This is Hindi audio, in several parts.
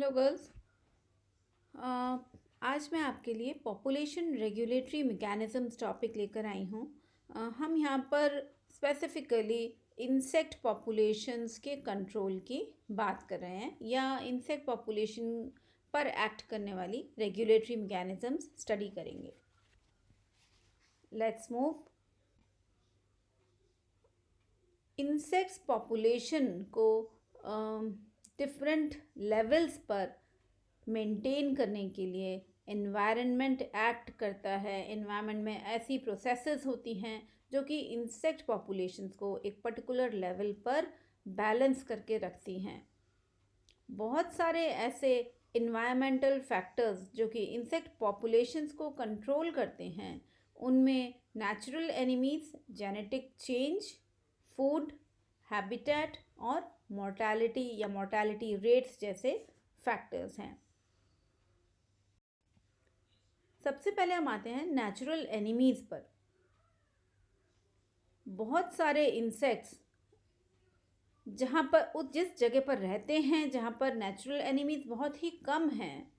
Hello girls. आज मैं आपके लिए पॉपुलेशन रेगुलेटरी मैकेनिज़म्स टॉपिक लेकर आई हूँ। हम यहाँ पर स्पेसिफ़िकली इंसेक्ट पॉपुलेशंस के कंट्रोल की बात कर रहे हैं या इंसेक्ट पॉपुलेशन पर एक्ट करने वाली रेगुलेटरी मैकेनिज़म्स स्टडी करेंगे। Let's move. इंसेक्ट्स पॉपुलेशन को डिफरेंट लेवल्स पर मेंटेन करने के लिए एनवायरनमेंट एक्ट करता है। एनवायरनमेंट में ऐसी प्रोसेसेस होती हैं जो कि इंसेक्ट पॉपुलेशंस को एक पर्टिकुलर लेवल पर बैलेंस करके रखती हैं। बहुत सारे ऐसे इन्वायरमेंटल फैक्टर्स जो कि इंसेक्ट पॉपुलेशंस को कंट्रोल करते हैं, उनमें natural enemies, genetic change, food, habitat और मोर्टालिटी या मोर्टालिटी रेट्स जैसे फैक्टर्स हैं। सबसे पहले हम आते हैं नेचुरल एनिमीज पर। बहुत सारे इंसेक्ट्स जहाँ पर जिस जगह पर रहते हैं, जहाँ पर नेचुरल एनिमीज बहुत ही कम हैं,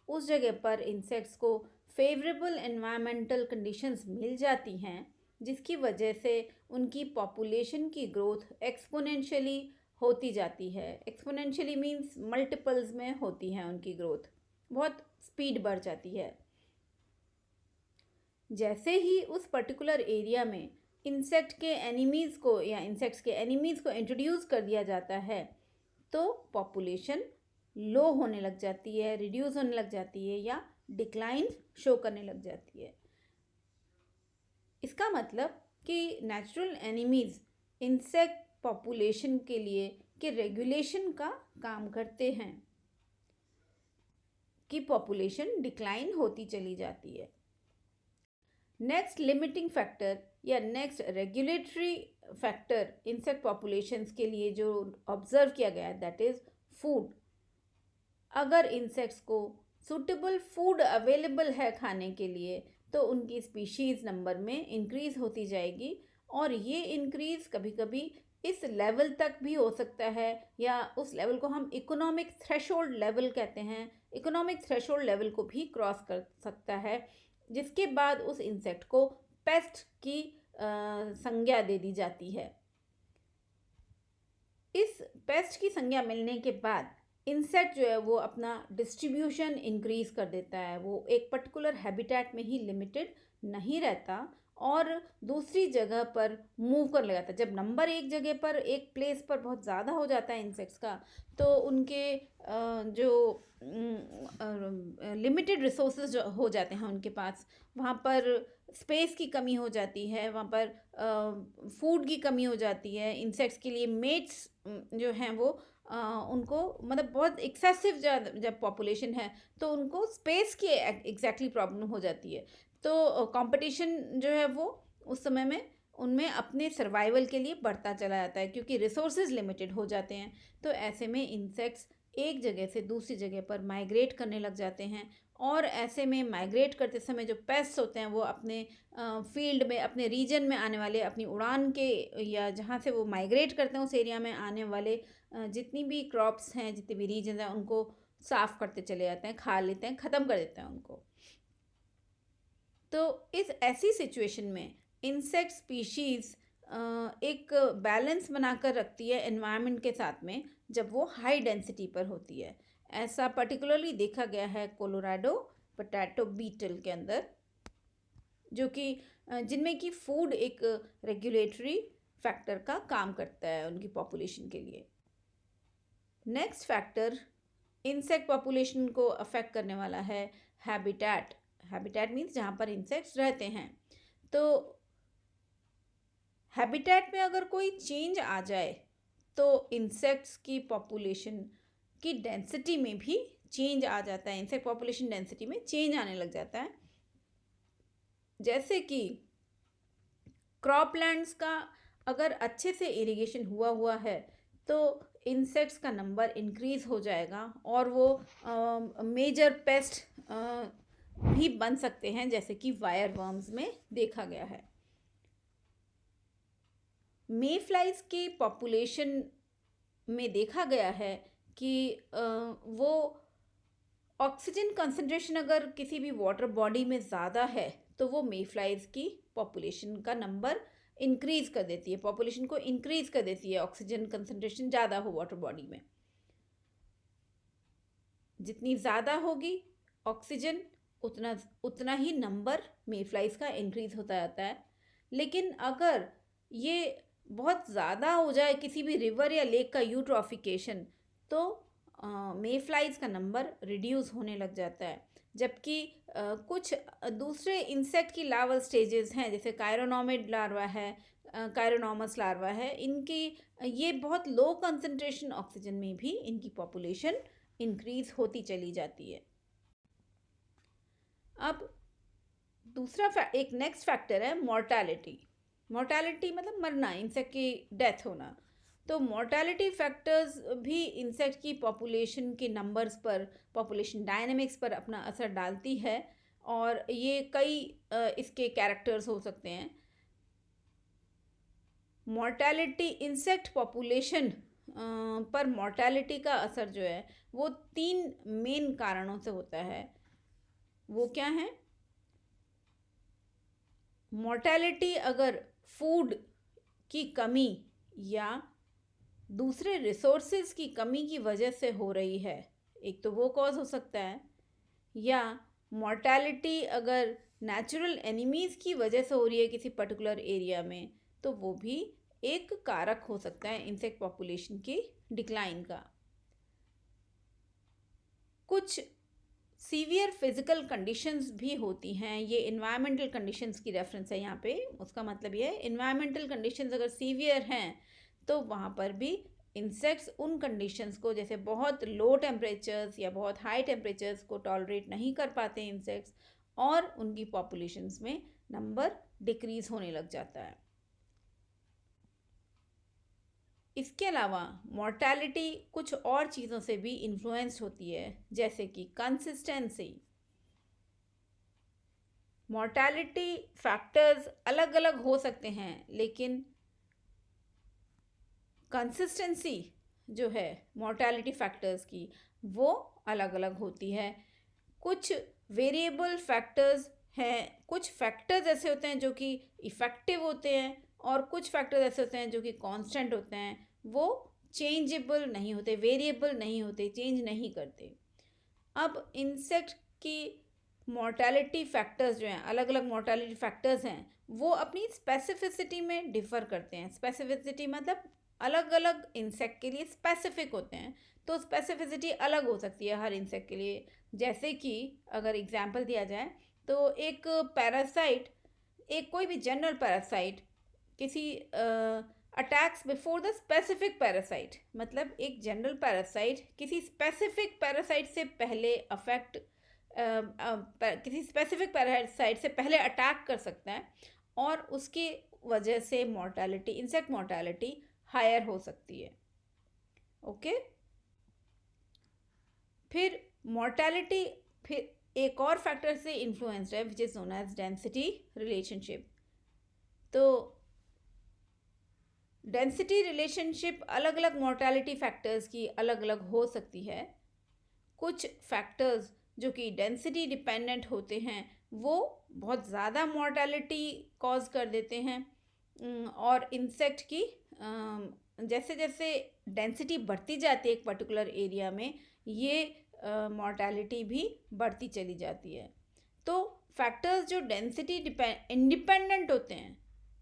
उस जगह पर इंसेक्ट्स को फेवरेबल एनवायरमेंटल कंडीशंस मिल जाती हैं, जिसकी वजह से उनकी पॉपुलेशन की ग्रोथ एक्सपोनेंशियली होती जाती है। एक्सपोनेंशियली मीन्स मल्टीपल्स में होती है उनकी ग्रोथ, बहुत स्पीड बढ़ जाती है। जैसे ही उस पर्टिकुलर एरिया में इंसेक्ट्स के एनिमीज़ को इंट्रोड्यूस कर दिया जाता है, तो पॉपुलेशन लो होने लग जाती है, रिड्यूस होने लग जाती है या डिक्लाइन शो करने लग जाती है। इसका मतलब कि नेचुरल एनिमीज़ इंसेक्ट पॉपुलेशन के लिए के रेगुलेशन का काम करते हैं कि पॉपुलेशन डिक्लाइन होती चली जाती है। नेक्स्ट लिमिटिंग फैक्टर या next regulatory factor insect populations के लिए जो ऑब्जर्व किया गया है, दैट इज़ फूड। अगर इंसेक्ट्स को सूटेबल फूड अवेलेबल है खाने के लिए, तो उनकी स्पीशीज़ नंबर में इंक्रीज़ होती जाएगी और ये इंक्रीज़ कभी कभी इस लेवल तक भी हो सकता है, या उस लेवल को हम इकोनॉमिक थ्रेशोल्ड लेवल कहते हैं। इकोनॉमिक थ्रेशोल्ड लेवल को भी क्रॉस कर सकता है, जिसके बाद उस इंसेक्ट को पेस्ट की संज्ञा दे दी जाती है। इस पेस्ट की संज्ञा मिलने के बाद इंसेक्ट जो है वो अपना डिस्ट्रीब्यूशन इंक्रीज कर देता है। वो एक पर्टिकुलर हैबिटेट में ही लिमिटेड नहीं रहता और दूसरी जगह पर मूव करने लगता है। जब नंबर एक जगह पर, एक प्लेस पर बहुत ज़्यादा हो जाता है इंसेक्ट्स का, तो उनके जो लिमिटेड रिसोर्सेज जो हो जाते हैं उनके पास, वहाँ पर स्पेस की कमी हो जाती है, वहाँ पर फूड की कमी हो जाती है। इंसेक्ट्स के लिए मेट्स जो हैं वो उनको मतलब बहुत एक्सेसिव जब पॉपुलेशन है तो उनको स्पेस की एग्जैक्टली प्रॉब्लम हो जाती है। तो कंपटीशन जो है वो उस समय में उनमें अपने सर्वाइवल के लिए बढ़ता चला जाता है, क्योंकि रिसोर्सेज लिमिटेड हो जाते हैं। तो ऐसे में इंसेक्ट्स एक जगह से दूसरी जगह पर माइग्रेट करने लग जाते हैं, और ऐसे में माइग्रेट करते समय जो पेस्ट्स होते हैं वो अपने फील्ड में, अपने रीजन में आने वाले, अपनी उड़ान के या जहाँ से वो माइग्रेट करते हैं उस एरिया में आने वाले जितनी भी क्रॉप्स हैं, जितने भी रीजन हैं, उनको साफ़ करते चले जाते हैं, खा लेते हैं, ख़त्म कर देते हैं उनको। तो इस ऐसी सिचुएशन में इंसेक्ट स्पीशीज़ एक बैलेंस बनाकर रखती है एनवायरनमेंट के साथ में, जब वो हाई डेंसिटी पर होती है। ऐसा पर्टिकुलरली देखा गया है कोलोराडो पोटैटो बीटल के अंदर, जो कि जिनमें कि फूड एक रेगुलेटरी फैक्टर का काम करता है उनकी पॉपुलेशन के लिए। नेक्स्ट फैक्टर इंसेक्ट पॉपुलेशन को अफेक्ट करने वाला है हैबिटेट। हैबिटेट मीन्स जहाँ पर इंसेक्ट्स रहते हैं। तो हैबिटेट में अगर कोई चेंज आ जाए तो इंसेक्ट्स की पॉपुलेशन की डेंसिटी में भी चेंज आ जाता है। इंसेक्ट पॉपुलेशन डेंसिटी में चेंज आने लग जाता है। जैसे कि क्रॉपलैंड्स का अगर अच्छे से इरिगेशन हुआ है तो इंसेक्ट्स का नंबर इंक्रीज हो जाएगा और वो मेजर पेस्ट भी बन सकते हैं, जैसे कि वायर वर्म्स में देखा गया है। मे फ्लाइज के पॉपुलेशन में देखा गया है कि वो ऑक्सीजन कंसंट्रेशन अगर किसी भी वाटर बॉडी में ज़्यादा है तो वो मेफ्लाइज की पॉपुलेशन का नंबर इंक्रीज कर देती है, पॉपुलेशन को इंक्रीज कर देती है। ऑक्सीजन कंसंट्रेशन ज़्यादा हो वाटर बॉडी में, जितनी ज़्यादा होगी ऑक्सीजन उतना उतना ही नंबर मेफ्लाइज का इंक्रीज होता जाता है। लेकिन अगर ये बहुत ज़्यादा हो जाए किसी भी रिवर या लेक का यूट्रॉफिकेशन, तो मेफ्लाइज का नंबर रिड्यूस होने लग जाता है। जबकि कुछ दूसरे इंसेक्ट की लार्वल स्टेजेस हैं, जैसे कायरोनोमिड लार्वा है, कायरोनोमस लार्वा है, इनकी ये बहुत लो कंसंट्रेशन ऑक्सीजन में भी इनकी पॉपुलेशन इंक्रीज होती चली जाती है। अब दूसरा एक नेक्स्ट फैक्टर है मोर्टालिटी। मोर्टालिटी मतलब मरना, इंसेक्ट की डेथ होना। तो मोर्टालिटी फैक्टर्स भी इंसेक्ट की पॉपुलेशन के नंबर्स पर, पॉपुलेशन डायनेमिक्स पर अपना असर डालती है। और ये कई इसके कैरेक्टर्स हो सकते हैं। मोर्टालिटी, इंसेक्ट पॉपुलेशन पर मोर्टालिटी का असर जो है वो 3 मेन कारणों से होता है। वो क्या है? मोर्टालिटी अगर फूड की कमी या दूसरे रिसोर्सेज की कमी की वजह से हो रही है, एक तो वो कॉज हो सकता है। या मोर्टालिटी अगर नेचुरल एनिमीज़ की वजह से हो रही है किसी पर्टिकुलर एरिया में, तो वो भी एक कारक हो सकता है इंसेक्ट पॉपुलेशन की डिक्लाइन का। कुछ सीवियर फिजिकल कंडीशंस भी होती हैं। ये इन्वायरमेंटल कंडीशंस की रेफरेंस है यहाँ पे। उसका मतलब ये है इन्वायरमेंटल कंडीशंस अगर सीवियर हैं तो वहाँ पर भी इंसेक्ट्स उन कंडीशंस को, जैसे बहुत लो टेम्परेचर्स या बहुत हाई टेम्परेचर्स को टॉलरेट नहीं कर पाते इंसेक्ट्स, और उनकी पॉपुलेशंस में नंबर डिक्रीज होने लग जाता है। इसके अलावा मोर्टालिटी कुछ और चीज़ों से भी इन्फ्लुएंस्ड होती है, जैसे कि कंसिस्टेंसी। मोर्टालिटी फैक्टर्स अलग अलग हो सकते हैं, लेकिन कंसिस्टेंसी जो है मोर्टालिटी फैक्टर्स की वो अलग अलग होती है। कुछ वेरिएबल फैक्टर्स हैं, कुछ फैक्टर्स ऐसे होते हैं जो कि इफ़ेक्टिव होते हैं, और कुछ फैक्टर्स ऐसे होते हैं जो कि कांस्टेंट होते हैं। वो चेंजेबल नहीं होते, वेरिएबल नहीं होते, चेंज नहीं करते। अब इंसेक्ट की मोर्टालिटी फैक्टर्स जो हैं, अलग अलग मोर्टालिटी फैक्टर्स हैं, वो अपनी स्पेसिफिसिटी में डिफ़र करते हैं। स्पेसिफिसिटी मतलब अलग अलग इंसेक्ट के लिए स्पेसिफिक होते हैं, तो स्पेसिफिसिटी अलग हो सकती है हर इंसेक्ट के लिए। जैसे कि अगर एग्जांपल दिया जाए तो एक पैरासाइट, एक कोई भी जनरल पैरासाइट किसी attacks before the specific parasite, मतलब एक जनरल पैरासाइट किसी स्पेसिफिक पैरासाइट से पहले किसी स्पेसिफिक पैरासाइट से पहले अटैक कर सकता है, और उसकी वजह से मोर्टालिटी, इंसेक्ट मोर्टालिटी हायर हो सकती है। ओके, फिर मोर्टालिटी फिर एक और फैक्टर से इन्फ्लुएंस्ड है, which is known as density relationship. तो डेंसिटी रिलेशनशिप अलग अलग मोर्टालिटी फैक्टर्स की अलग अलग हो सकती है। कुछ फैक्टर्स जो कि डेंसिटी डिपेंडेंट होते हैं वो बहुत ज़्यादा मोर्टालिटी कॉज कर देते हैं, और इंसेक्ट की जैसे जैसे डेंसिटी बढ़ती जाती है एक पर्टिकुलर एरिया में, ये मोर्टालिटी भी बढ़ती चली जाती है। तो फैक्टर्स जो डेंसिटी इंडिपेंडेंट होते हैं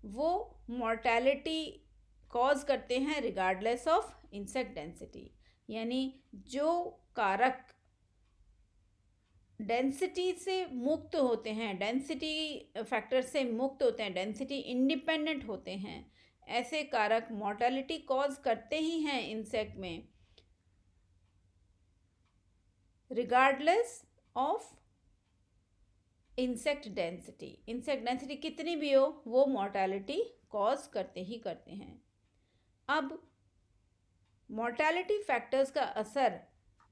वो मोर्टालिटी कॉज करते हैं रिगार्डलेस ऑफ इंसेक्ट डेंसिटी। यानी जो कारक डेंसिटी से मुक्त होते हैं, डेंसिटी फैक्टर से मुक्त होते हैं, डेंसिटी इंडिपेंडेंट होते हैं, ऐसे कारक मोर्टालिटी कॉज करते ही हैं इंसेक्ट में, regardless of insect density. Insect density कितनी भी हो, वो मोर्टालिटी कॉज करते ही करते हैं। अब मोर्टालिटी फैक्टर्स का असर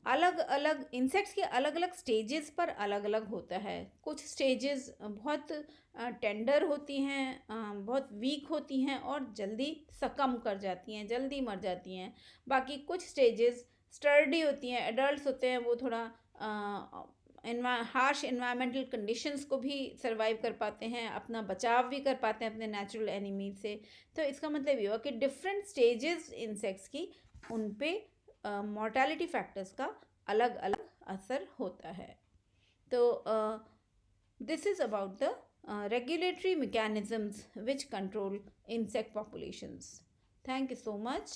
अलग अलग इंसेक्ट्स के अलग अलग स्टेजेस पर अलग अलग होता है। कुछ स्टेजेस बहुत टेंडर होती हैं, बहुत वीक होती हैं और जल्दी सकम कर जाती हैं, जल्दी मर जाती हैं। बाकी कुछ स्टेजेस स्टर्डी होती हैं, एडल्ट्स होते हैं वो थोड़ा हार्श इन्वायरमेंटल कंडीशंस को भी सर्वाइव कर पाते हैं, अपना बचाव भी कर पाते हैं अपने नेचुरल एनिमीज से। तो इसका मतलब ये हुआ कि डिफरेंट स्टेजेस इंसेक्ट्स की, उन पे मॉर्टेलिटी फैक्टर्स का अलग अलग असर होता है। तो this is about the regulatory mechanisms which control insect populations. Thank you so much.